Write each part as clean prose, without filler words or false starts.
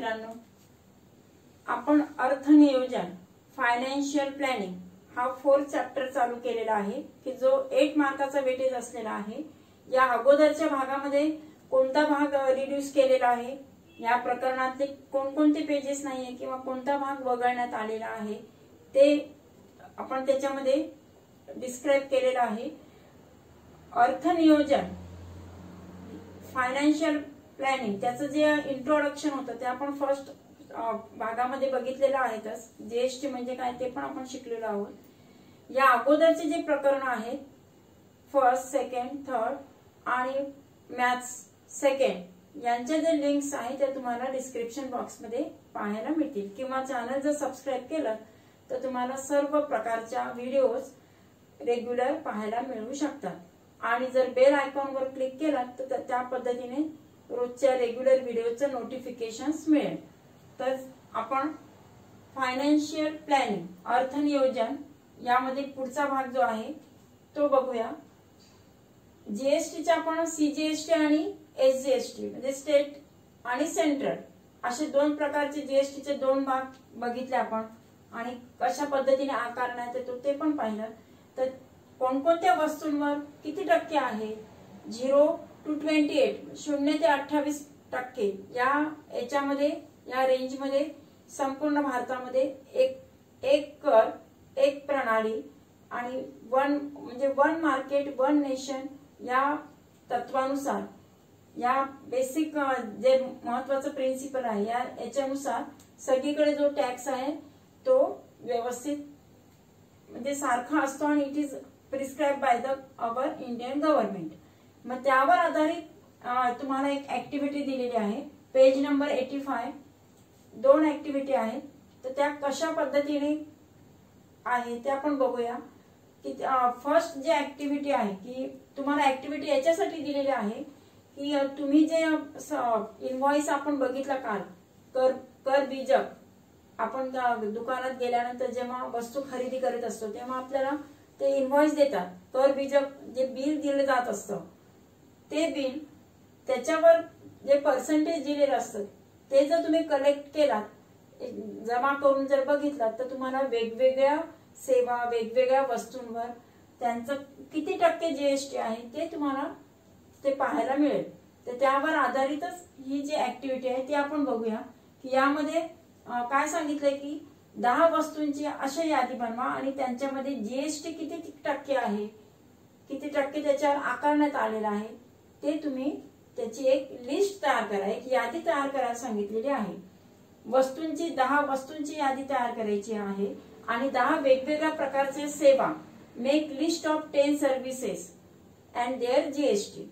मित्रांनो, आपण अर्थनियोजन financial planning हा 4th चॅप्टर चालू केलेला आहे की जो 8 मार्काचा वेटेज असलेला आहे। या अगोदरच्या भागामध्ये कोणता भाग रिड्यूस केलेला आहे, या प्रकरणातले कोणकोणते पेजेस नाहीये किंवा कोणता भाग वगळण्यात आलेला आहे ते आपण त्याच्यामध्ये डिस्क्राइब केलेला आहे। अर्थनियोजन फायनान्शियल प्लॅनिंग त्याचं जे इंट्रोडक्शन होतं ते आपण फर्स्ट भागामध्ये बघितलेलं आहेतच। जीएसटी म्हणजे काय ते पण आपण शिकलेलो आहोत। या अगोदरचे जे प्रकरण आहेत फर्स्ट, सेकंड, थर्ड आणि मॅथ्स सेकंड यांचे जे लिंक्स आहेत ते तुम्हाला डिस्क्रिप्शन बॉक्स मध्ये पाहायला मिळतील किंवा चॅनल जर सबस्क्राइब केलं तर तुम्हाला सर्व प्रकारच्या व्हिडिओज रेग्युलर पाहायला मिळू शकतात। आणि जर बेल आयकॉनवर क्लिक केला तर त्या पद्धतीने रोजच्या रेग्युलर व्हिडिओचं नोटिफिकेशन्स मिळेल। तर आपण फायनान्शियल प्लॅनिंग अर्थनियोजन यामध्ये पुढचा भाग जो आहे तो बघूया। जीएसटीचे आपण सीजीएसटी आणि एसजीएसटी म्हणजे स्टेट आणि सेंट्रल असे दोन प्रकारचे जीएसटीचे दोन भाग बघितले आपण आणि कशा पद्धतीने आकारण्यात येतो ते पण पाहिलं। तर कोणकोणत्या वस्तूंवर किती टक्के आहे 0 to 28 0 ते 28% याच्यामध्ये या रेंज मध्ये संपूर्ण भारतामध्ये एक कर, एक प्रणाली आणि वन मार्केट वन नेशन या तत्वानुसार या बेसिक जे महत्वाचं प्रिन्सिपल आहे याच्यानुसार सगळीकडे जो टॅक्स आहे तो व्यवस्थित म्हणजे सारखा असतो आणि it is prescribe by the our Indian government. मग त्यावर आधारित तुम्हाला एक ऍक्टिव्हिटी दिलेली आहे पेज नंबर 85। दोन ऍक्टिव्हिटी आहेत तर त्या कशा पद्धतीने आहे ते आपण बघूया। की फर्स्ट जे ऍक्टिव्हिटी आहे की तुम्हाला ऍक्टिव्हिटी याच्यासाठी दिलेली आहे की तुम्ही जे इनव्हॉइस आपण बघितला काल कर बीजक आपण दुकानात गेल्यानंतर जेव्हा वस्तू खरेदी करत असतो तेव्हा आपल्याला ते इनव्हॉइस देतात। कर बीजक जे बिल दिलं जात असतं ते बिल त्याच्यावर जे पर्सेंटेज दिलेलं असतं ते जर तुम्ही कलेक्ट केलात जमा करून जर बघितलात तर तुम्हाला वेगवेगळ्या सेवा वेगवेगळ्या वस्तूंवर त्यांचं किती टक्के जीएसटी आहे ते तुम्हाला ते पाहायला मिळेल। तर त्यावर आधारितच ही जी ऍक्टिव्हिटी आहे ती आपण बघूया की यामध्ये काय सांगितलंय की 10 वस्तूंची अशी यादी बनवा आणि त्यांच्यामध्ये जीएसटी किती टक्के आहे, किती टक्के त्याच्यावर आकारण्यात आलेला आहे ते तुम्ही त्याची एक लिस्ट तयार करा, एक यादी तयार करायला सांगितलेली आहे। 10 वस्तूंची यादी तयार करायची आहे आणि 10 वेगवेगळ्या प्रकारचे सेवा make list of 10 services and their GST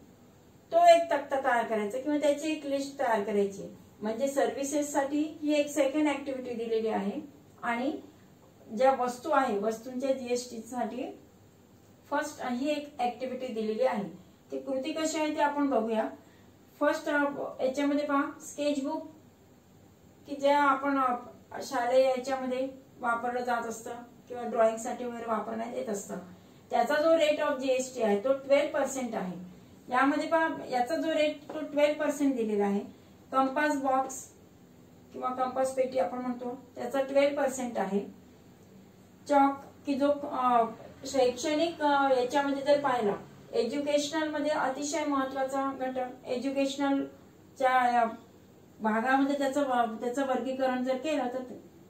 तो एक तक्ता तयार करायचा किंवा त्याची एक लिस्ट तयार करायची। म्हणजे सर्व्हिसेस साठी ही एक सेकंड ऍक्टिव्हिटी दिलेली आहे आणि ज्या वस्तू आहे वस्तूंच्या जीएसटी साठी फर्स्ट ही एक ऍक्टिव्हिटी दिलेली आहे। ती कृती कशी आहे ते आपण बघूया। फर्स्ट याच्यामध्ये पहा स्केचबुक की जे आपण शालेय याच्यामध्ये वापरलं जात असतं किंवा ड्रॉइंग साठी वगैरे वापरण्यात येत असतं त्याचा जो रेट ऑफ जीएसटी आहे तो 12% आहे। यामध्ये पहा याचा जो रेट तो 12% दिलेला आहे। कंपास बॉक्स किंवा कंपास पेटी आपण म्हणतो त्याचा 12% आहे। चॉक की जो शैक्षणिक याच्यामध्ये जर पाहिला एज्युकेशनल मध्ये अतिशय महत्वाचा घटक एज्युकेशनलच्या भागामध्ये त्याचं वर्गीकरण जर केलं तर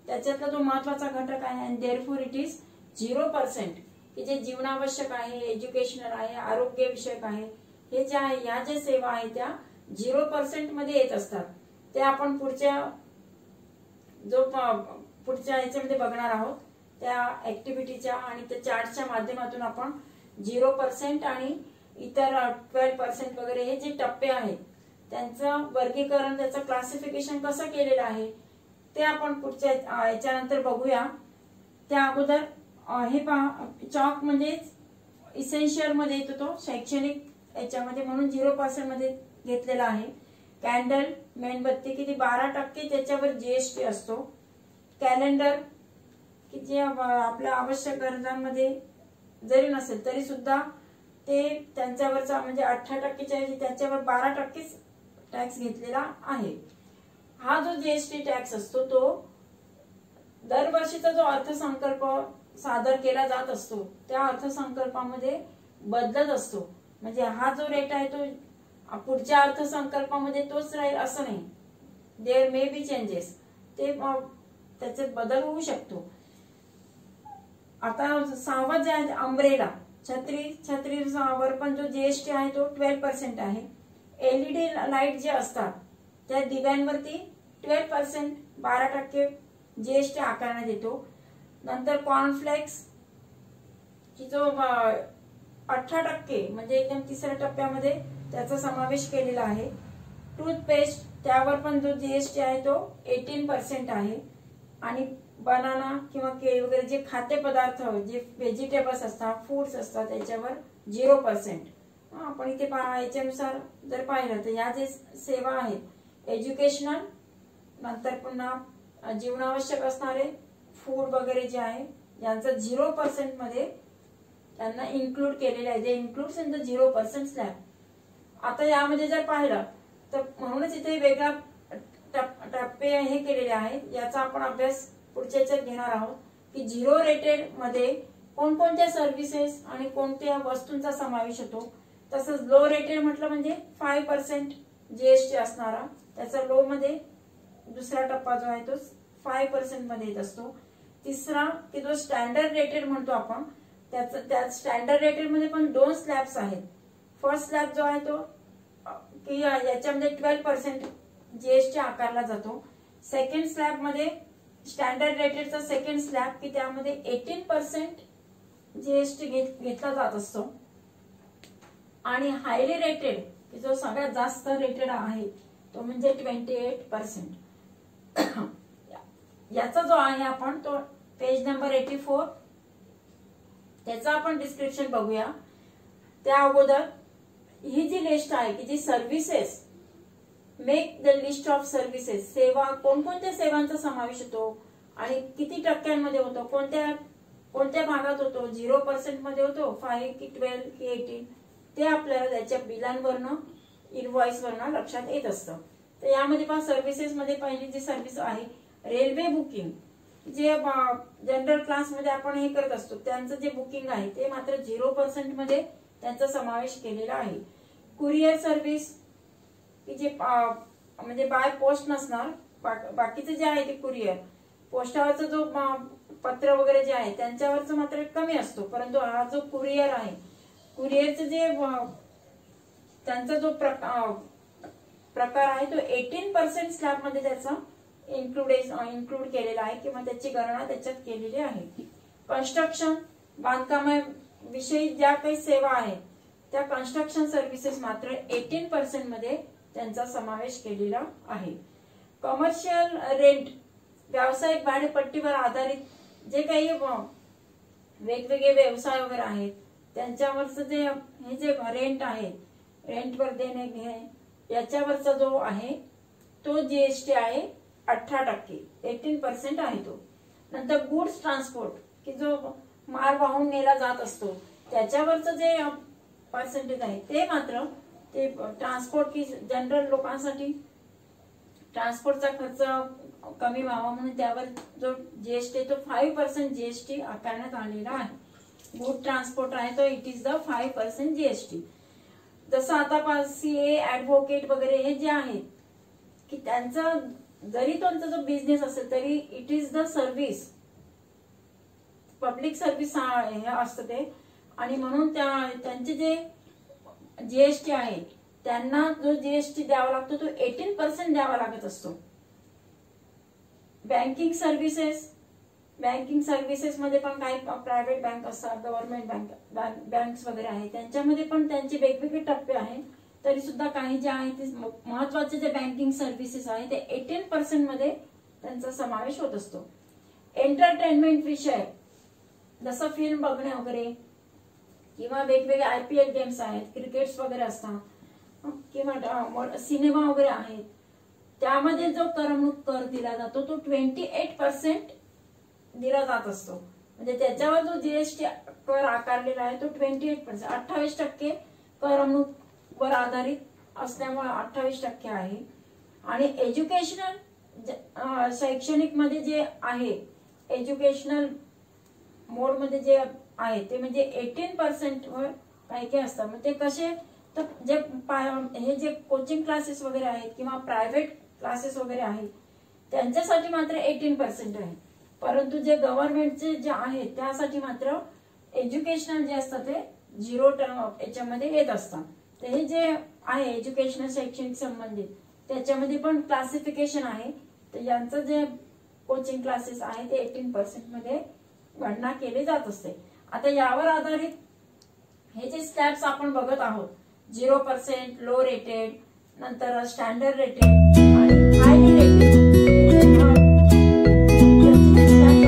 त्याच्यातला जो महत्वाचा घटक आहे आणि देअरफॉर इट इज 0% की जे जीवनावश्यक आहे, एज्युकेशनल आहे, आरोग्य विषयक आहे, हे जे आहे या ज्या सेवा आहेत त्या 0% मध्ये येत असतात। ते आपण पुढच्या याच्यामध्ये बघणार आहोत त्या ऍक्टिव्हिटीच्या आणि त्या चार्टच्या माध्यमातून आपण 0% आणि इतर 12% वगैरे हे जे टप्पे आहेत त्यांचं वर्गीकरण त्याचं क्लासिफिकेशन कसं केलेलं आहे ते आपण पुढच्या याच्यानंतर बघूया। त्या अगोदर हे पहा चॉक म्हणजे इसेन्शियल मध्ये येतो तो शैक्षणिक याच्यामध्ये म्हणून 0% मध्ये घेतलेला आहे। कॅन्डल मेणबत्ती किती 12% त्याच्यावर जीएसटी असतो। कॅलेंडर की जे आपल्या आवश्यक गरजांमध्ये जरी नसेल तरी सुद्धा ते त्यांच्यावरचा म्हणजे 18% त्याच्यावर 12% टॅक्स घेतलेला आहे। हा जो जीएसटी टॅक्स असतो तो दरवर्षीचा जो अर्थसंकल्प सादर केला जात असतो त्या अर्थसंकल्पामध्ये बदलत असतो. म्हणजे हा जो रेट आहे तो पुढच्या अर्थसंकल्पामध्ये तोच राहील असं नाही. देअर मे बी चेंजेस, ते त्याच्यात बदल होऊ शकतो. आता 6वं जे आहे अंब्रेला छत्रीवर पण जो जीएसटी आहे तो 12% आहे. एलईडी लाईट जे असतात त्या दिव्यांवरती 12% 12% जीएसटी आकारण्यात येतो. नंतर कॉर्नफ्लेक्स की जो 18% म्हणजे एकदम तिसऱ्या टप्प्यामध्ये त्याचा समावेश केलेला आहे. टूथपेस्ट त्यावर पण जो जीएसटी आहे तो 18% आहे. आणि बनाना किंवा केळी वगैरे जे खाद्यपदार्थ जे व्हेजिटेबल्स असतात फूड्स असतात त्याच्यावर 0%. आपण इथे याच्यानुसार जर पाहिलं तर या जे सेवा आहेत एज्युकेशनल, नंतर पुन्हा जीवनावश्यक असणारे फूड वगैरे जे आहे यांचं 0% मध्ये त्यांना इन्क्लूड केलेले आहे. जे इन्क्लूड्स इन द 0% स्लॅब. आता यामध्ये जर पाहिलं तर म्हणूनच इथे वेगळा टप्पे हे केलेले आहेत. याचा आपण अभ्यास पुढच्या याच्यात घेणार आहोत की 0 रेटेड मध्ये कोणकोणत्या सर्व्हिसेस आणि कोणत्या वस्तूंचा समावेश होतो. तसंच लो रेटेड म्हटलं म्हणजे 5% जीएसटी असणारा त्याचा लो मध्ये दुसरा टप्पा जो आहे तो 5% मध्ये येत असतो. तिसरा की जो स्टँडर्ड रेटेड म्हणतो आपण त्या स्टँडर्ड रेटेड मध्ये पण 2 स्लॅब्स आहेत. फर्स्ट स्लॅब जो आहे तो की याच्यामध्ये 12% जीएसटी आकारला जातो. सेकंड स्लॅब मध्ये स्टँडर्ड रेटेडचा सेकंड स्लॅब की त्यामध्ये 18% जीएसटी घेतला जात असतो. आणि हायली रेटेड की जो सगळ्यात जास्त रेटेड आहे तो म्हणजे 28%. याचा जो आहे आपण तो पेज नंबर 84 त्याचा आपण डिस्क्रिप्शन बघूया. त्या अगोदर ही जी लिस्ट आहे की जी services make the list of services सेवा कोणकोणत्या सेवांचा समावेश होतो आणि किती टक्क्यांमध्ये होतो कोणत्या भागात होतो 0% मध्ये होतो 5 की 12 की 18 ते आपल्याला त्याच्या बिलांवरनं इनव्हॉइसवरनं लक्षात येत असतं. तर यामध्ये पहा सर्व्हिसेस मध्ये पहिली जी सर्व्हिस आहे रेल्वे बुकिंग जे जनरल क्लास मध्ये आपण हे करत असतो त्यांचं जे बुकिंग आहे ते मात्र 0% मध्ये त्यांचा समावेश केलेला आहे. कुरिअर सर्व्हिस की जे म्हणजे बाय पोस्ट नसणार बाकीचे जे आहे ते कुरिअर पोस्टावरचा जो पत्र वगैरे जे आहे त्यांच्यावरचं मात्र कमी असतो. परंतु हा जो कुरिअर आहे कुरिअरचं जे त्यांचा जो प्रकार आहे तो 18% स्लॅब मध्ये त्याचा इन्क्लूड केलेला आहे किंवा त्याची गणना त्याच्यात केलेली आहे. कन्स्ट्रक्शन बांधकामाविषयी ज्या काही सेवा आहेत त्या कन्स्ट्रक्शन सर्व्हिसेस मात्र 18% मध्ये त्यांचा समावेश केलेला आहे. कमर्शियल रेंट व्यावसायिक भाडेपट्टीवर आधारित जे काही वेगवेगळे व्यवसाय वगैरे आहेत त्यांच्यावरचं हे जे रेंट आहे रेंटवर देणे घेणे याच्यावरचा जो आहे तो जीएसटी आहे 18% 18% आहे तो. नंतर गुड्स ट्रान्सपोर्ट की जो माल वाहून नेला जात असतो त्याच्यावरचं जे पर्सेंटेज आहे ते मात्र ते ट्रान्सपोर्ट की जनरल लोकांसाठी ट्रान्सपोर्टचा खर्च कमी व्हावा म्हणून त्यावर जो जीएसटी तो 5% जीएसटी आकारण्यात आलेला आहे. गुड ट्रान्सपोर्ट आहे तो इट इज द 5% जीएसटी. जसं आता सीए ऍडव्होकेट वगैरे हे जे आहेत की त्यांचा जरी त्यांचा जो बिझनेस असेल तरी it is the service public service हे असतं ते आणि म्हणून त्यांचे जे जीएसटी आहे त्यांना जो जीएसटी द्यावा लागतो तो 18% द्यावा लागत असतो. बँकिंग सर्व्हिसेस मध्ये पण काही प्रायव्हेट बँक असतात गव्हर्नमेंट बँक्स वगैरे आहेत त्यांच्यामध्ये पण त्यांचे वेगवेगळे टप्पे आहेत. तरी सुद्धा काही जे आहे ते महत्वाचे जे बँकिंग सर्व्हिसेस आहे ते 18% मध्ये त्यांचा समावेश होत असतो. एंटरटेनमेंट विषय जसं फिल्म बघणे वगैरे किंवा वेगवेगळे IPL गेम्स आहेत क्रिकेट्स वगैरे असतात किंवा सिनेमा वगैरे आहेत त्यामध्ये जो कर दिला जातो तो 28% दिला जात असतो. म्हणजे त्याच्यावर जो जीएसटी कर आकारलेला आहे तो 28% 28% करमणूक वर आधारित असल्यामुळे 28% आहे. आणि एज्युकेशनल शैक्षणिक मध्ये जे आहे एज्युकेशनल मोड मध्ये जे आहे ते म्हणजे 18% वर काही काही असतात. मग ते कसे, तर जे हे जे कोचिंग क्लासेस वगैरे आहेत किंवा प्रायव्हेट क्लासेस वगैरे आहेत त्यांच्यासाठी मात्र 18% आहे. परंतु जे गव्हर्नमेंटचे जे आहेत त्यासाठी मात्र एज्युकेशनल जे असतात ते 0 याच्यामध्ये येत असतात. तर हे जे आहे एज्युकेशनल शैक्षणिक संबंधित त्याच्यामध्ये पण क्लासिफिकेशन आहे. तर यांचं जे कोचिंग क्लासेस आहे ते 18% मध्ये गणना केली जात असते. आता यावर आधारित हे जे स्लॅब्स आपण बघत आहोत 0%, लो रेटेड, नंतर स्टँडर्ड रेटेड आणि हायली रेटेड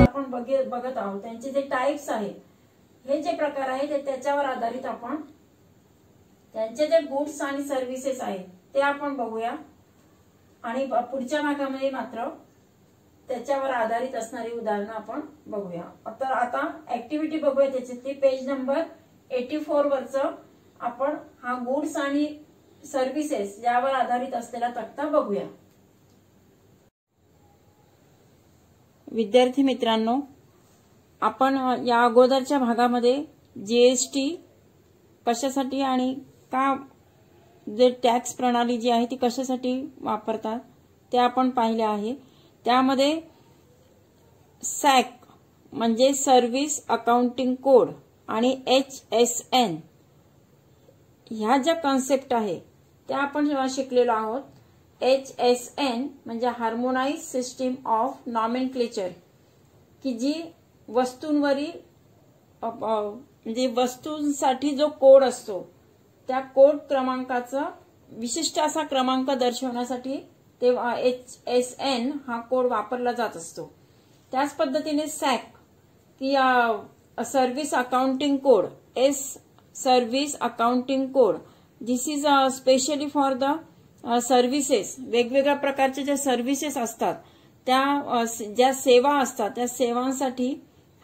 आपण बघत आहोत. त्यांचे जे टाइप्स आहेत हे जे प्रकार आहेत ते त्याच्यावर आधारित आपण त्यांचे जे गुड्स आणि सर्व्हिसेस आहेत ते आपण बघूया आणि पुढच्या भागामध्ये मात्र त्याच्यावर आधारित असणारी उदाहरणं आपण बघूया. तर आता ऍक्टिव्हिटी बघूया त्याच्यातली पेज नंबर 84 वरचं आपण हा गुड्स आणि सर्व्हिसेस यावर आधारित असलेला तक्ता बघूया. विद्यार्थी मित्रांनो, आपण या अगोदरच्या भागामध्ये जीएसटी कशासाठी आणि का जे टॅक्स प्रणाली जी आहे ती कशासाठी वापरतात ते आपण पाहिले आहे. त्यामध्ये सॅक म्हणजे सर्व्हिस अकाउंटिंग कोड आणि HSN ह्या ज्या कन्सेप्ट आहे त्या आपण शिकलेलो आहोत. HSN म्हणजे हार्मोनाइज सिस्टीम ऑफ नॉमेनक्लेचर, की जी वस्तूंवरील म्हणजे वस्तूंसाठी जो कोड असतो त्या कोड क्रमांकाचा विशिष्ट असा क्रमांक दर्शवण्यासाठी ते HSN हा कोड वापरला जात असतो. त्याच पद्धतीने सॅक की service accounting code, service accounting code, this is specially for the services. वेगवेगळ्या प्रकारचे ज्या सर्व्हिसेस असतात त्या ज्या सेवा असतात त्या सेवांसाठी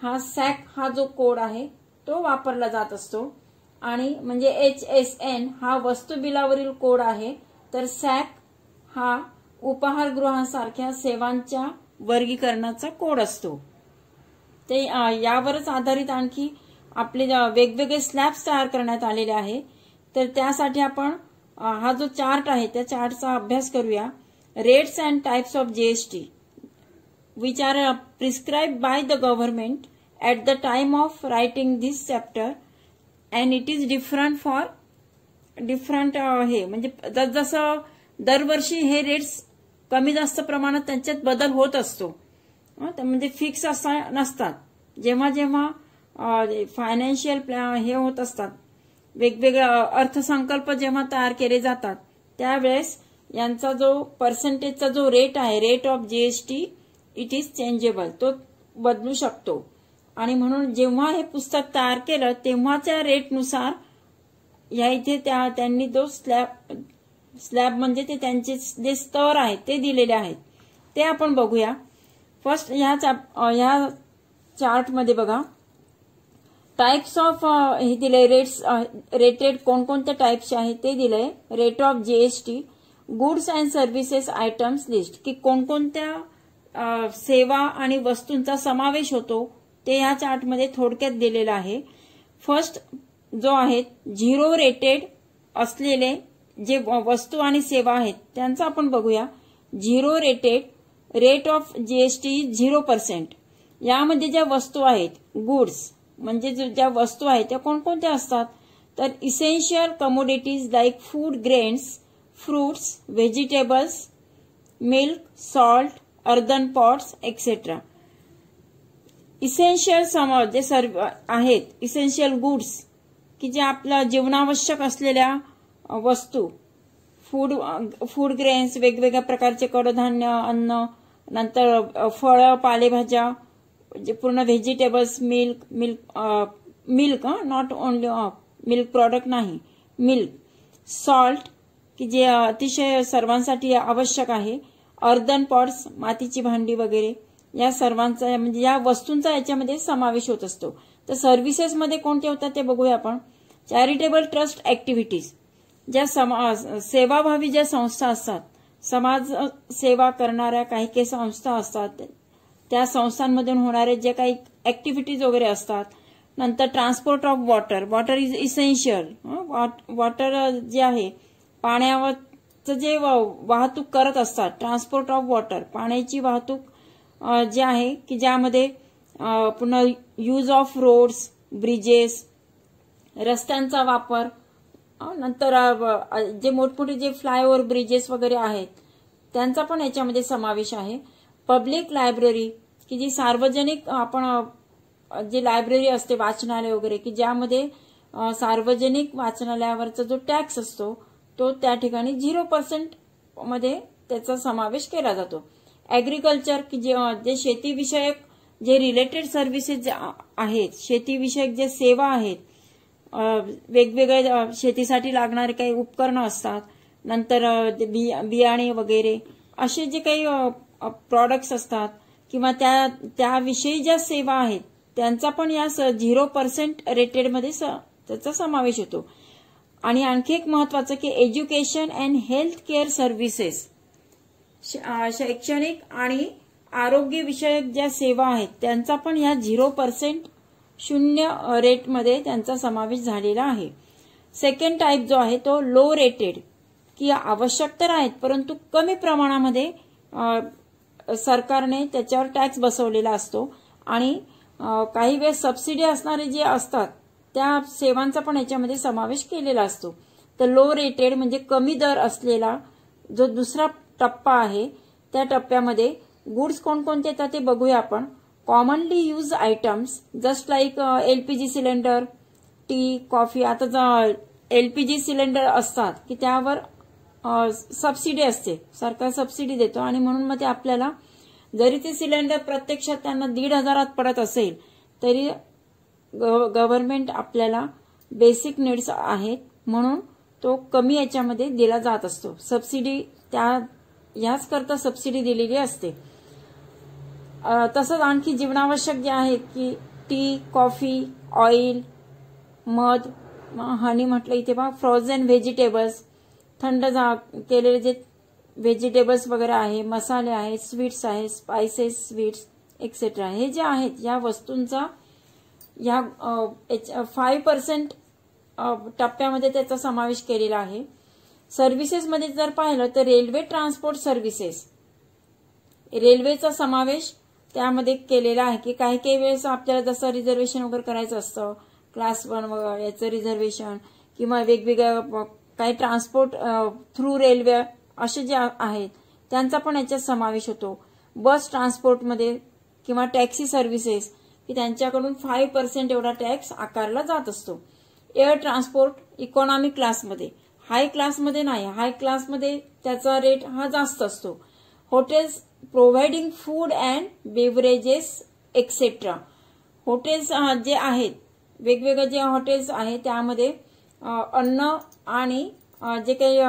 हा सॅक हा जो कोड आहे तो वापरला जात असतो. आणि म्हणजे HSN हा वस्तू बिलावरील कोड आहे, तर सॅक हा उपहारगृहासारख्या सेवांच्या वर्गीकरणाचा कोड असतो. ते यावरच आधारित आणखी आपले वेगवेगळे स्लॅब्स तयार करण्यात आलेले आहे. तर त्यासाठी आपण हा जो चार्ट आहे त्या चार्टचा अभ्यास करूया. Rates and types of GST which are prescribed by the government at the time of writing this chapter and it is different for different हे म्हणजे जसं दरवर्षी हे रेट्स कमी जास्त प्रमाणात त्यांच्यात बदल होत असतो. म्हणजे फिक्स असा नसतात. जेव्हा जेव्हा फायनान्शियल हे होत असतात, वेगवेगळ्या अर्थसंकल्प जेव्हा तयार केले जातात त्यावेळेस यांचा जो पर्सेंटेजचा जो रेट आहे, rate of GST, it is changeable, तो बदलू शकतो. आणि म्हणून जेव्हा हे पुस्तक तयार केलं तेव्हाच्या रेटनुसार या इथे त्यांनी जो स्लॅब म्हणजे ते त्यांचे जे स्तर आहेत ते दिलेले आहेत ते आपण बघूया. फर्स्ट ह्या चार्टमध्ये बघा टाइप्स ऑफ हे दिले, रेट्स रेटेड कोणकोणत्या टाइप्सचे आहे ते दिले. Rate of GST, goods and services items list, की कोणकोणत्या सेवा आणि वस्तूंचा समावेश होतो ते ह्या चार्टमध्ये थोडक्यात दिलेलं आहे. फर्स्ट जो आहेत 0 रेटेड असलेले जे वस्तू आणि सेवा आहेत त्यांचा आपण बघूया. 0 रेटेड, रेट ऑफ जीएसटी 0%. यामध्ये ज्या वस्तू आहेत गुड्स म्हणजे ज्या वस्तू आहेत त्या कोणकोणत्या असतात, तर essential commodities like food grains, fruits, vegetables, milk, salt, earthen pots etcetera. Essential जे आहेत इसेन्शियल गुड्स की जे आपल्या जीवनावश्यक असलेल्या वस्तू, फूड ग्रेन्स वेगवेगळ्या प्रकारचे कडधान्य, अन्न, नंतर फळं, पालेभाज्या, जे पूर्ण vegetables, milk not only milk product नाही, मिल्क, सॉल्ट की जे अतिशय सर्वांसाठी आवश्यक आहे, अर्दन पॉट्स मातीची भांडी वगैरे, या सर्वांचा म्हणजे या वस्तूंचा याच्यामध्ये समावेश होत असतो. तर सर्व्हिसेसमध्ये कोणते होतात ते बघूया आपण. चॅरिटेबल ट्रस्ट ऍक्टिव्हिटीज, ज्या सेवाभावी ज्या संस्था असतात, समाज सेवा करणाऱ्या काही काही संस्था असतात, त्या संस्थांमधून होणारे जे काही ऍक्टिव्हिटीज वगैरे असतात. नंतर transport of water, water is essential. Water जे आहे पाण्यावरचं जे वाहतूक करत असतात, ट्रान्सपोर्ट ऑफ वॉटर, पाण्याची वाहतूक जे आहे की ज्यामध्ये पुन्हा यूज ऑफ रोड्स, ब्रिजेस, रस्त्यांचा वापर, नंतर जे मोठमोठे जे फ्लायओव्हर ब्रिजेस वगैरे आहेत त्यांचा पण याच्यामध्ये समावेश आहे. पब्लिक लायब्ररी की जी सार्वजनिक आपण जे लायब्ररी असते, वाचनालय वगैरे की ज्यामध्ये सार्वजनिक वाचनालयावरचा जो टॅक्स असतो तो त्या ठिकाणी 0% मध्ये त्याचा समावेश केला जातो. ऍग्रिकल्चर की जे शेतीविषयक जे रिलेटेड सर्व्हिसेस आहेत, शेतीविषयक जे सेवा आहेत, वेगवेगळ्या शेतीसाठी लागणारे काही उपकरणं असतात, नंतर बियाणे वगैरे असे जे काही प्रॉडक्ट्स असतात किंवा त्याविषयी ज्या सेवा आहेत त्यांचा पण या 0% रेटेडमध्ये त्याचा समावेश होतो. आणि आणखी एक महत्वाचं की education and health care services, शैक्षणिक आणि आरोग्य विषयक ज्या सेवा आहेत त्यांचा पण या 0% शून्य रेटमध्ये त्यांचा समावेश झालेला आहे. सेकंड टाईप जो आहे तो लो रेटेड की आवश्यक तर आहेत परंतु कमी प्रमाणामध्ये सरकारने त्याच्यावर टॅक्स बसवलेला असतो आणि काही वेळेस सबसिडी असणारे जे असतात त्या सेवांचा पण याच्यामध्ये समावेश केलेला असतो. तर लो रेटेड म्हणजे कमी दर असलेला जो दुसरा टप्पा आहे त्या टप्प्यामध्ये गुड्स कोणकोणते येतात ते बघूया आपण. Commonly use items just like LPG cylinder, T, coffee. आता एलपीजी सिलेंडर असतात की त्यावर सबसिडी असते, सरकार सबसिडी देतो आणि म्हणून मग ते आपल्याला जरी ते सिलेंडर प्रत्यक्षात त्यांना 1,500 पडत असेल तरी गव्हर्नमेंट आपल्याला बेसिक नीड्स आहेत म्हणून तो कमी याच्यामध्ये दिला जात असतो. सबसिडी याच करता सबसिडी दिलेली असते. तसंच आणखी जीवनावश्यक जे आहेत की टी, कॉफी, ऑइल, मध, हनी म्हटलं इथे बघा, फ्रोझन व्हेजिटेबल्स, थंड केलेले जे व्हेजिटेबल्स वगैरे आहे, मसाले आहेत, स्वीट्स आहेत, स्पायसेस, स्वीट्स एक्सेट्रा, हे जे आहेत या वस्तूंचा या 5% टप्प्यामध्ये त्याचा समावेश केलेला आहे. सर्व्हिसेसमध्ये जर पाहिलं तर रेल्वे ट्रान्सपोर्ट सर्व्हिसेस, रेल्वेचा समावेश त्यामध्ये केलेला आहे की काही काही वेळेस आपल्याला जसं रिझर्वेशन वगैरे करायचं असतं, क्लास 1 वगैरे याचं रिझर्वेशन किंवा वेगवेगळ्या काही ट्रान्सपोर्ट थ्रू रेल्वे असे जे आहेत त्यांचा पण याच्यात समावेश होतो. बस ट्रान्सपोर्टमध्ये किंवा टॅक्सी सर्व्हिसेस की त्यांच्याकडून 5% एवढा टॅक्स आकारला जात असतो. एअर ट्रान्सपोर्ट इकॉनॉमी क्लासमध्ये, हाय क्लासमध्ये नाही, हाय क्लासमध्ये त्याचा रेट हा जास्त असतो. Hotels providing food and beverages etcetera, hotels जे आहेत वेगवेगळे जे हॉटेल्स आहेत त्यामध्ये अन्न आणि जे काही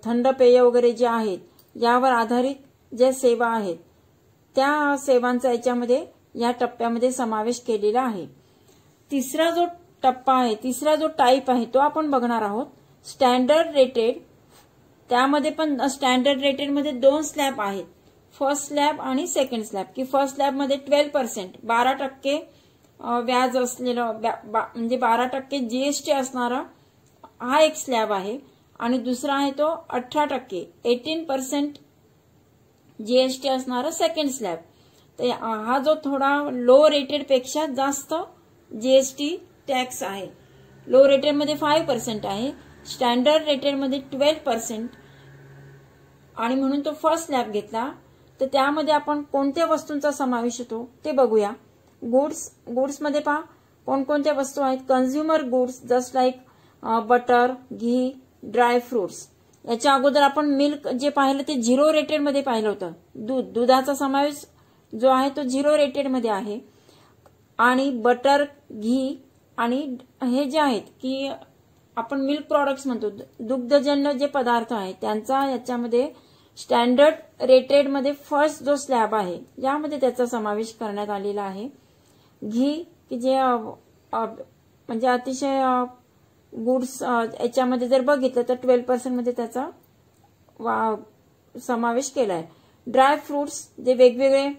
थंड पेय वगैरे जे आहेत यावर आधारित ज्या सेवा आहेत त्या सेवांचा याच्यामध्ये या टप्प्यामध्ये समावेश केलेला आहे. तिसरा जो टप्पा आहे, तिसरा जो टाईप आहे तो आपण बघणार आहोत स्टँडर्ड रेटेड. त्यामध्ये पण स्टँडर्ड रेटेडमध्ये 2 स्लॅब आहेत, फर्स्ट स्लॅब आणि सेकंड स्लॅब. की फर्स्ट स्लॅबमध्ये 12% 12% व्याज असलेलं म्हणजे 12% जीएसटी असणारा हा एक स्लॅब आहे आणि दुसरा आहे तो 18% 18% जीएसटी असणारा सेकंड स्लॅब. तर हा जो थोडा लो रेटेड पेक्षा जास्त जीएसटी टॅक्स आहे. लो रेटेडमध्ये 5% आहे, स्टँडर्ड रेटेडमध्ये 12% आणि म्हणून तो फर्स्ट स्लॅब घेतला. तर त्यामध्ये आपण कोणत्या वस्तूंचा समावेश होतो ते बघूया. गुड्समध्ये पहा कोणकोणत्या वस्तू आहेत. Consumer goods just like butter, ghee, dry fruits. याच्या अगोदर आपण मिल्क जे पाहिलं ते 0 रेटेडमध्ये पाहिलं होतं. दुधाचा समावेश जो आहे तो 0 रेटेडमध्ये आहे. आणि बटर, घी आणि हे जे आहेत की आपण मिल्क प्रॉडक्ट्स म्हणतो, दुग्धजन्य जे पदार्थ आहेत त्यांचा याच्यामध्ये स्टँडर्ड रेटेडमध्ये फर्स्ट जो स्लॅब आहे यामध्ये त्याचा समावेश करण्यात आलेला आहे. घी की जे म्हणजे अतिशय गुड्स याच्यामध्ये जर बघितलं तर 12% मध्ये त्याचा समावेश केला आहे. ड्राय फ्रुट्स जे वेगवेगळे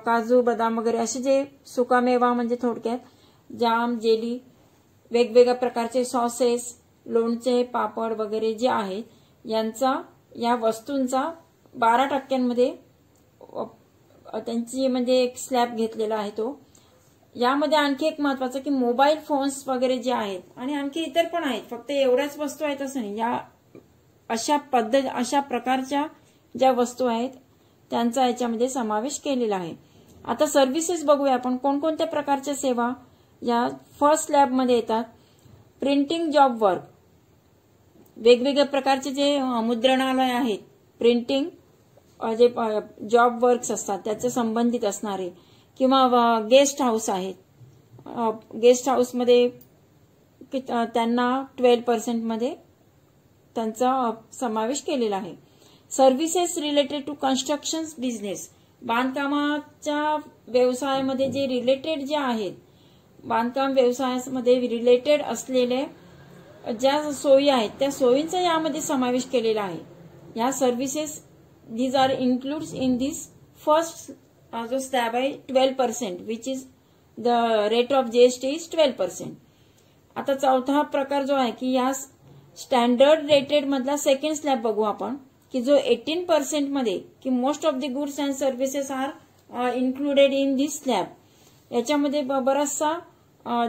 काजू बदाम वगैरे असे जे सुकामेवा म्हणजे थोडक्यात जाम जेली वेगवेगळ्या प्रकारचे सॉसेस लोणचे पापड वगैरे जे आहेत यांचा या वस्तूंचा 12% त्यांची म्हणजे एक स्लॅब घेतलेला आहे तो. यामध्ये आणखी एक महत्वाचं की मोबाईल फोन्स वगैरे जे आहेत आणि आणखी इतर पण आहेत, फक्त एवढ्याच वस्तू आहेत असं नाही. या अशा प्रकारच्या ज्या वस्तू आहेत त्यांचा याच्यामध्ये समावेश केलेला आहे. आता सर्व्हिसेस बघूया आपण कोणकोणत्या प्रकारच्या सेवा या फर्स्ट स्लॅबमध्ये येतात. प्रिंटिंग जॉब वर्क, वेगवेगळ्या प्रकारचे जे मुद्रणालय आहेत, प्रिंटिंग जे जॉब वर्क्स असतात त्याचे संबंधित असणारे, किंवा गेस्ट हाऊस आहेत. गेस्ट हाऊसमध्ये त्यांना 12% मध्ये त्यांचा समावेश केलेला आहे. Services related to construction business, बांधकामाच्या व्यवसायामध्ये जे रिलेटेड जे आहेत, बांधकाम व्यवसायामध्ये रिलेटेड असलेले ज्या सोयी आहेत त्या सोयींचा यामध्ये समावेश केलेला आहे. या services these are includes in this first जो स्लॅब आहे 12%, which is the rate of GST is 12%. आता चौथा प्रकार जो आहे की या स्टँडर्ड रेटेड मधला सेकंड स्लॅब बघू आपण की जो 18% मध्ये की most of the goods and services are included in this slab. याच्यामध्ये बराचसा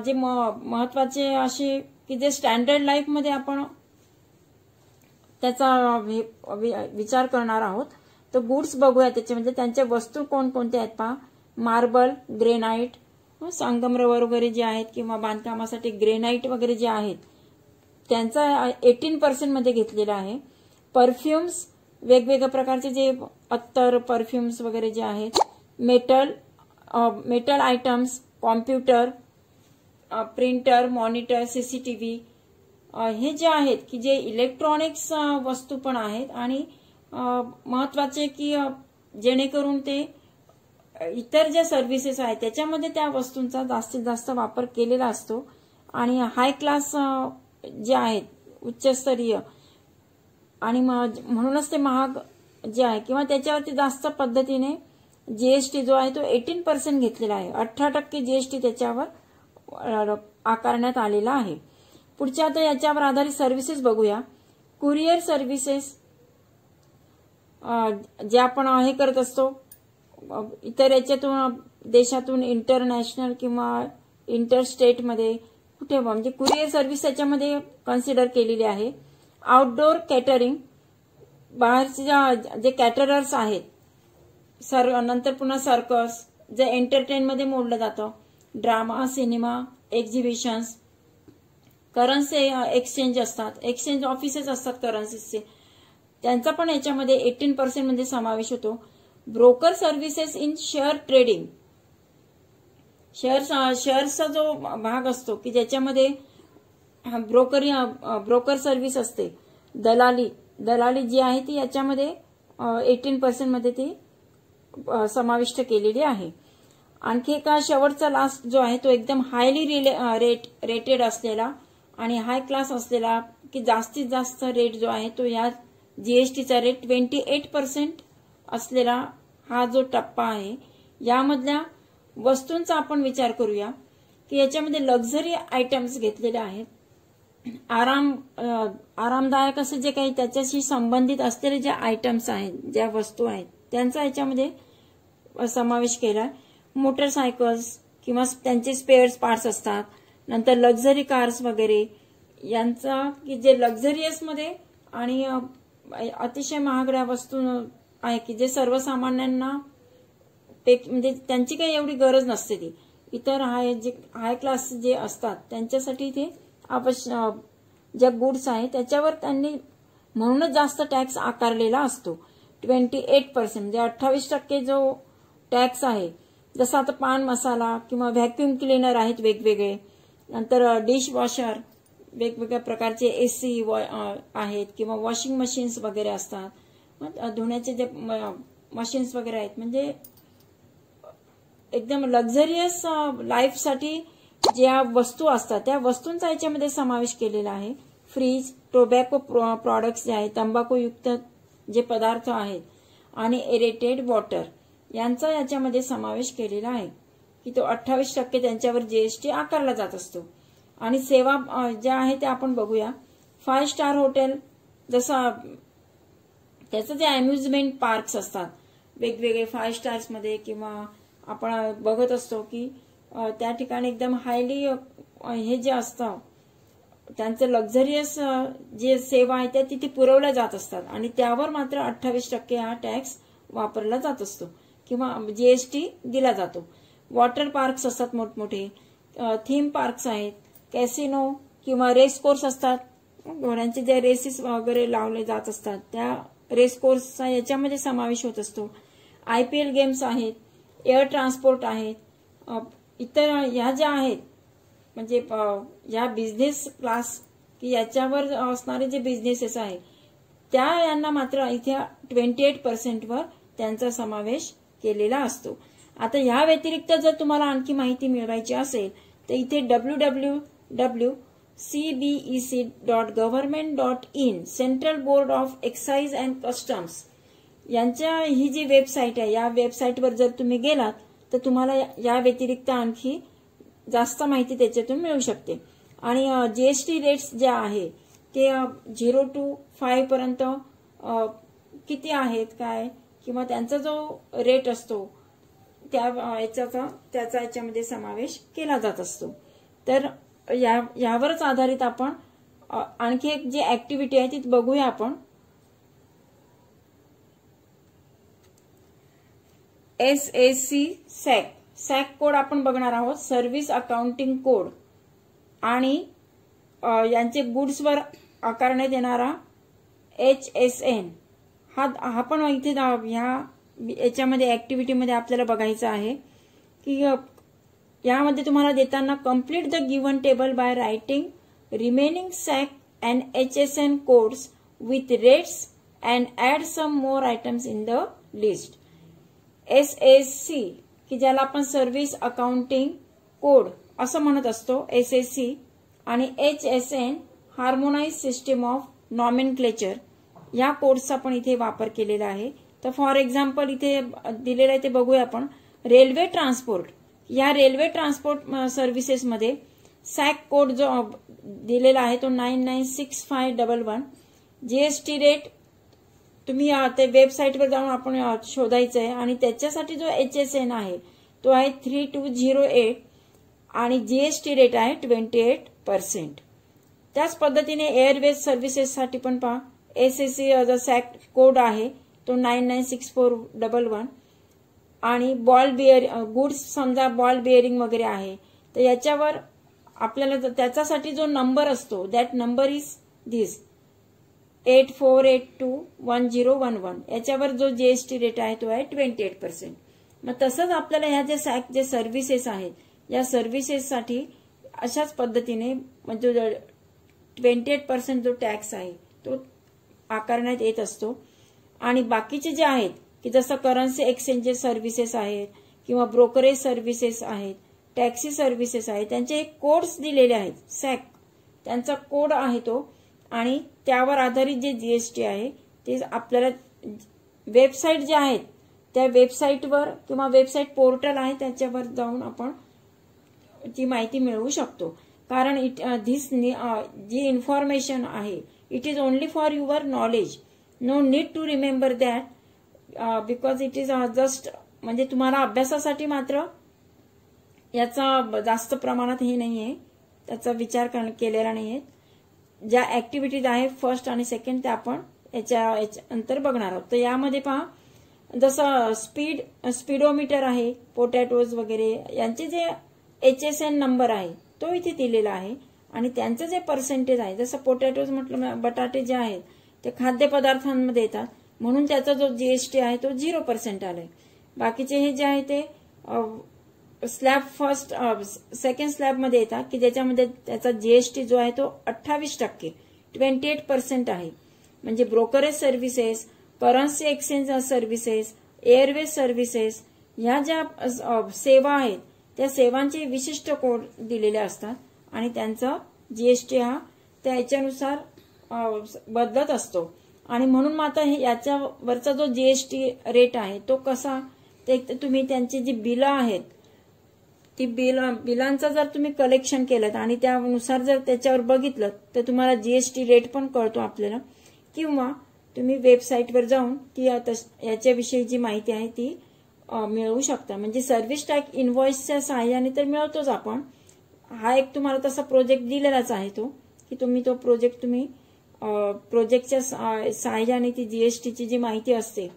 जे महत्वाचे असे की जे स्टँडर्ड लाईफ मध्ये आपण त्याचा विचार करणार आहोत. तर गुड्स बघूया त्याच्यामध्ये त्यांच्या वस्तू कोणकोणत्या आहेत पहा. मार्बल, ग्रेनाइट, संगमरवर वगैरे जे आहेत किंवा बांधकामासाठी ग्रेनाइट वगैरे जे आहेत त्यांचा 18% मध्ये घेतलेला आहे. परफ्युम्स, वेगवेगळ्या प्रकारचे जे अत्तर परफ्युम्स वगैरे जे आहेत. Metal items, computer, printer, monitor, CCTV हे जे आहेत की जे इलेक्ट्रॉनिक्स वस्तू पण आहेत आणि महत्वाचे की जेणेकरून ते इतर ज्या सर्व्हिसेस आहेत त्याच्यामध्ये त्या वस्तूंचा जास्तीत जास्त वापर केलेला असतो आणि हाय क्लास जे आहेत उच्चस्तरीय आणि म्हणूनच ते महाग जे आहे किंवा त्याच्यावरती जास्त पद्धतीने जीएसटी जो आहे तो 18% घेतलेला आहे. 18% जीएसटी त्याच्यावर आकारण्यात आलेला आहे. पुढच्या आता याच्यावर आधारित सर्व्हिसेस बघूया. कुरिअर सर्व्हिसेस जे आपण हे करत असतो इतर याच्यातून देशातून इंटरनॅशनल किंवा इंटरस्टेटमध्ये कुठे म्हणजे कुरिअर सर्व्हिस त्याच्यामध्ये कन्सिडर केलेली आहे. आउटडोर कॅटरिंग, बाहेरचे जे कॅटरर्स आहेत, नंतर पुन्हा सर्कस जे एंटरटेनमध्ये मोडलं जातं, drama, cinema, exhibitions, currency exchange असतात, एक्सचेंज ऑफिसेस असतात करन्सीचे, त्यांचा पण याच्यामध्ये 18% मध्ये समावेश होतो. Broker services in share trading, शेअर्सचा जो भाग असतो की ज्याच्यामध्ये ब्रोकर सर्व्हिस असते, दलाली जी आहे ती याच्यामध्ये 18% मध्ये ती समाविष्ट केलेली आहे. आणखी एका शेवटचा लास्ट जो आहे तो एकदम हायली रेटेड असलेला आणि हाय क्लास असलेला की जास्तीत जास्त रेट जो आहे तो या जीएसटीचा रेट 28% असलेला हा जो टप्पा आहे. यामधल्या वस्तूंचा आपण विचार करूया की याच्यामध्ये लक्झरी आयटम्स घेतलेले आहेत. आरामदायक असे जे काही त्याच्याशी संबंधित असलेले जे आयटम्स आहेत, ज्या वस्तू आहेत त्यांचा याच्यामध्ये समावेश केला. मोटरसायकल्स किंवा त्यांचे स्पेअर्स पार्ट्स असतात, नंतर लक्झरी कार्स वगैरे यांचा की जे लक्झरियस मध्ये आणि अतिशय महागड्या वस्तू आहे की जे सर्वसामान्यांना म्हणजे त्यांची काही एवढी गरज नसते. ती इतर हाय क्लास जे असतात त्यांच्यासाठी ते आवश्यक ज्या गुड्स आहेत त्याच्यावर त्यांनी म्हणूनच जास्त टॅक्स आकारलेला असतो. 28% म्हणजे 28% जो टॅक्स आहे. जसं आता पान मसाला किंवा व्हॅक्युम क्लीनर आहेत वेगवेगळे, नंतर डिश वॉशर, वेगवेगळ्या प्रकारचे एसी आहेत किंवा वॉशिंग मशीन्स वगैरे असतात, धुण्याचे जे मशीन्स वगैरे आहेत, म्हणजे एकदम लक्झरियस लाईफसाठी ज्या वस्तू असतात त्या वस्तूंचा याच्यामध्ये समावेश केलेला आहे. फ्रीज, टोबॅको प्रॉडक्ट्स जे आहेत, तंबाखूयुक्त जे पदार्थ आहेत आणि एरेटेड वॉटर यांचा याच्यामध्ये समावेश केलेला आहे की तो 28% त्यांच्यावर जीएसटी आकारला जात असतो. आणि सेवा ज्या आहेत त्या आपण बघूया. 5 स्टार हॉटेल, जसं त्याचं जे अम्युजमेंट पार्क्स असतात वेगवेगळे 5 स्टार्स मध्ये, किंवा आपण बघत असतो की त्या ठिकाणी एकदम हायली हे जे असतं त्यांचं लक्झरियस जे सेवा आहे त्या तिथे पुरवल्या जात असतात आणि त्यावर मात्र 28% हा टॅक्स वापरला जात असतो किंवा जीएसटी दिला जातो. वॉटर पार्क्स असतात मोठमोठे, थीम पार्क्स आहेत, कॅसिनो किंवा रेस कोर्स असतात, घोड्यांचे जे रेसेस वगैरे लावले जात असतात त्या रेस कोर्सचा याच्यामध्ये समावेश होत असतो. IPL गेम्स आहेत, एअर ट्रान्सपोर्ट आहेत, इतर ह्या ज्या आहेत म्हणजे या बिझनेस क्लास की याच्यावर असणारे जे बिझनेसेस आहे त्या यांना मात्र इथे 28% वर त्यांचा समावेश केलेला असतो. आता ह्या व्यतिरिक्त जर तुम्हाला आणखी माहिती मिळवायची असेल तर इथे www.cbec.government.in central board of excise and customs यांच्या ही जी वेबसाईट आहे या वेबसाईटवर जर तुम्ही गेलात तर तुम्हाला या व्यतिरिक्त आणखी जास्त माहिती त्याच्यातून मिळू शकते. आणि जीएसटी रेट्स जे आहे ते 0 to 5 पर्यंत किती आहेत काय किंवा त्यांचा जो रेट असतो त्याचा याच्यामध्ये समावेश केला जात असतो. तर यावरच आधारित आपण आणखी एक जी ऍक्टिव्हिटी आहे ती बघूया आपण. SAC सॅक कोड आपण बघणार आहोत, सर्व्हिस अकाउंटिंग कोड, आणि यांचे गुड्सवर आकारण्यात येणारा HSN हा पण इथे याच्यामध्ये ऍक्टिव्हिटीमध्ये आपल्याला बघायचं आहे की यामध्ये तुम्हाला देताना complete the given table by writing remaining SAC and HSN codes with rates and add some more items in the list. SAC की ज्याला आपण सर्व्हिस अकाउंटिंग कोड असं म्हणत असतो SAC, आणि HSN harmonise system of nomenclature या कोड्सचा पण इथे वापर केलेला आहे. तर फॉर एक्झाम्पल इथे दिलेलं आहे ते बघूया आपण. रेल्वे ट्रान्सपोर्ट, या रेल्वे ट्रान्सपोर्ट सर्व्हिसेसमध्ये सॅक कोड जो दिलेला आहे तो 996511. जीएसटी रेट तुम्ही ते वेबसाईटवर जाऊन आपण शोधायचं आहे आणि त्याच्यासाठी जो HSN आहे तो आहे 3208 आणि जीएसटी रेट आहे 28%. त्याच पद्धतीने एअरवेज सर्व्हिसेससाठी पण पहा SAC जो सॅक कोड आहे तो 996411. आणि बॉल गुड्स समजा बॉल बिअरिंग वगैरे आहे तर याच्यावर आपल्याला त्याच्यासाठी जो नंबर असतो दॅट नंबर इज दिस 84821011. याच्यावर जो जीएसटी रेट आहे तो आहे 28%. मग तसंच आपल्याला ह्या जे सॅक जे सर्व्हिसेस आहेत या सर्व्हिसेससाठी अशाच पद्धतीने म्हणजे 28% जो टॅक्स आहे तो आकारण्यात येत असतो. आणि बाकीचे जे आहेत की जसं करन्सी एक्सचेंज सर्व्हिसेस आहेत किंवा ब्रोकरेज सर्व्हिसेस आहेत, टॅक्सी सर्व्हिसेस आहेत, त्यांचे कोड्स दिलेले आहेत. सॅक त्यांचा कोड आहे तो, आणि त्यावर आधारित जे जीएसटी आहे ते आपल्याला वेबसाईट ज्या आहेत त्या वेबसाईटवर किंवा वेबसाईट पोर्टल आहे त्याच्यावर जाऊन आपण ती माहिती मिळवू शकतो. कारण जी इन्फॉर्मेशन आहे it is only for your knowledge. No need to remember that because it is just म्हणजे तुम्हाला अभ्यासासाठी मात्र याचा जास्त प्रमाणात हे नाहीये, त्याचा विचार केलेला नाहीये. ज्या ऍक्टिव्हिटीज आहे फर्स्ट आणि सेकंड त्या आपण याच्या अंतर बघणार आहोत. तर यामध्ये पहा जसं स्पीडोमीटर आहे, पोटॅटोज वगैरे यांचे जे HSN नंबर आहे तो इथे दिलेला आहे आणि त्यांचं जे पर्सेंटेज आहे जसं पोटॅटोज म्हटलं बटाटे जे आहेत ते खाद्यपदार्थांमध्ये येतात म्हणून त्याचा जो जीएसटी आहे तो 0% आलाय. बाकीचे हे जे आहे ते स्लॅब फर्स्ट सेकंड स्लॅब मध्ये येतात की ज्याच्यामध्ये त्याचा जीएसटी जो आहे तो 28% 28% आहे. म्हणजे brokerage services, currency exchange services, airways services ह्या ज्या सेवा आहेत त्या सेवांचे विशिष्ट कोड दिलेले असतात आणि त्यांचा जीएसटी हा त्याच्यानुसार बदलत असतो. आणि म्हणून मग आता याच्यावरचा जो जीएसटी रेट आहे तो कसा, ते तुम्ही त्यांची जी बिलं आहेत ती बिलांचा जर तुम्ही कलेक्शन केलं आणि त्यानुसार जर त्याच्यावर बघितलं तर तुम्हाला जीएसटी रेट पण कळतो आपल्याला. किंवा तुम्ही वेबसाईटवर जाऊन ती याच्याविषयी जी माहिती आहे ती मिळवू शकता. म्हणजे सर्व्हिस टॅक्स इनव्हॉइसच्या सहाय्याने तर मिळवतोच आपण. हा एक तुम्हाला तसा प्रोजेक्ट दिलेलाच आहे तो, की तुम्ही तो प्रोजेक्ट प्रोजेक्टच्या सहाय्याने ती जीएसटीची जी माहिती असते,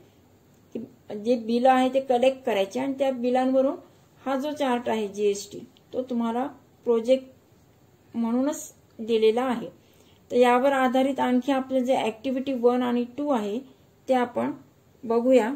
की जे बिल आहे ते कलेक्ट करायचे आणि त्या बिलांवरून हा जो चार्ट आहे जीएसटी तो तुम्हाला प्रोजेक्ट म्हणूनच दिलेला आहे. तर यावर आधारित आणखी आपलं जे ऍक्टिव्हिटी 1 आणि 2 आहे ते आपण बघूया.